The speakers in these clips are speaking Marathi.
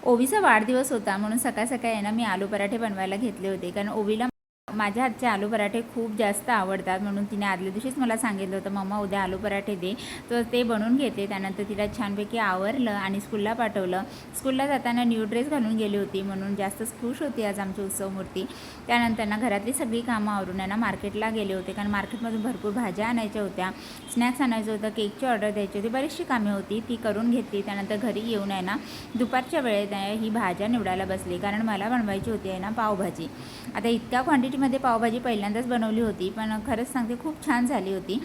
ओवीचा वाढदिवस होता म्हणून सकाळ सकाळी आहे ना मी आलू पराठे बनवायला घेतले होते, कारण ओवीला माझ्या हातचे आलू पराठे खूप जास्त आवडतात. म्हणून तिने आदल्या दिवशीच मला सांगितलं होतं, मम्मा उद्या आलू पराठे दे. तर ते बनवून घेतले. त्यानंतर तिला छानपैकी आवरलं आणि स्कूलला पाठवलं. स्कूलला जाताना न्यू ड्रेस घालून गेली होती म्हणून जास्तच खुश होती आज आमची उत्सवमूर्ती. त्यानंतर ना घरातली सगळी कामं आवरून आहे ना मार्केटला गेले होते, कारण मार्केटमधून भरपूर भाज्या आणायच्या होत्या, स्नॅक्स आणायचं होतं, केकची ऑर्डर द्यायची होती, बरीचशी कामे होती ती करून घेतली. त्यानंतर घरी येऊन आहे ना दुपारच्या वेळेत ही भाज्या निवडायला बसली, कारण मला बनवायची होती आहे ना पावभाजी. आता इतक्या क्वांटिटीमध्ये पावभाजी पहिल्यांदाच बनवली होती, पण खरंच सांगते खूप छान झाली होती.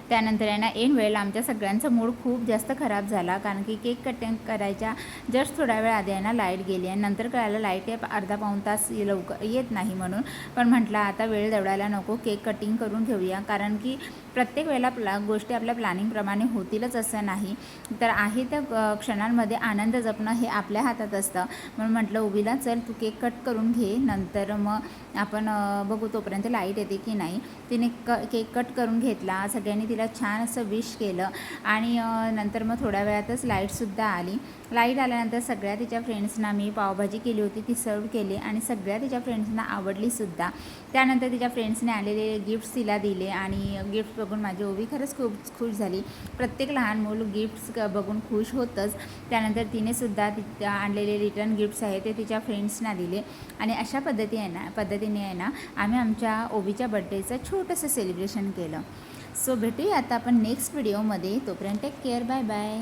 त्यानंतर आहे ना ऐन वेळेला आमच्या सगळ्यांचा मूड खूप जास्त खराब झाला, कारण की केक कटिंग करायच्या जस्ट थोड्या वेळ आधी आहे ना लाईट गेली आणि नंतर कळालं लाईट अर्धा पाऊण तास लवकर येत नाही म्हणून. पण म्हटलं आता वेळ दवडायला नको, केक कटिंग करून घेऊया, कारण की प्रत्येक वेळेला गोष्टी आपल्या प्लॅनिंगप्रमाणे होतीलच असं नाही. तर आहे त्या क्षणांमध्ये आनंद जपणं हे आपल्या हातात असतं. म्हणून म्हटलं ओवीला चल तू केक कट करून घे, नंतर मग आपण बघू तोपर्यंत लाईट येते की नाही. तिने केक कट करून घेतला, सगळ्यांनी तिला छान असं विश केलं आणि नंतर मग थोड्या वेळातच लाईटसुद्धा आली. लाईट आल्यानंतर सगळ्या तिच्या फ्रेंड्सना मी पावभाजी केली होती ती सर्व केली आणि सगळ्या तिच्या फ्रेंड्सना आवडलीसुद्धा. त्यानंतर तिच्या फ्रेंड्सने आलेले गिफ्ट्स तिला दिले आणि गिफ्ट बघून माझी ओवी खरंच खूप खुश झाली. प्रत्येक लहान मूल गिफ्ट्स बघून खुश होतंच. त्यानंतर तिनेसुद्धा आणलेले रिटर्न गिफ्ट्स आहेत ते तिच्या फ्रेंड्सना दिले आणि अशा पद्धतीने आहे ना आम्ही आमच्या ओवीच्या बड्डेचं छोटंसं सेलिब्रेशन केलं. सो भेटूया आता आपण नेक्स्ट व्हिडिओमध्ये. तोपर्यंत टेक केअर, बाय बाय.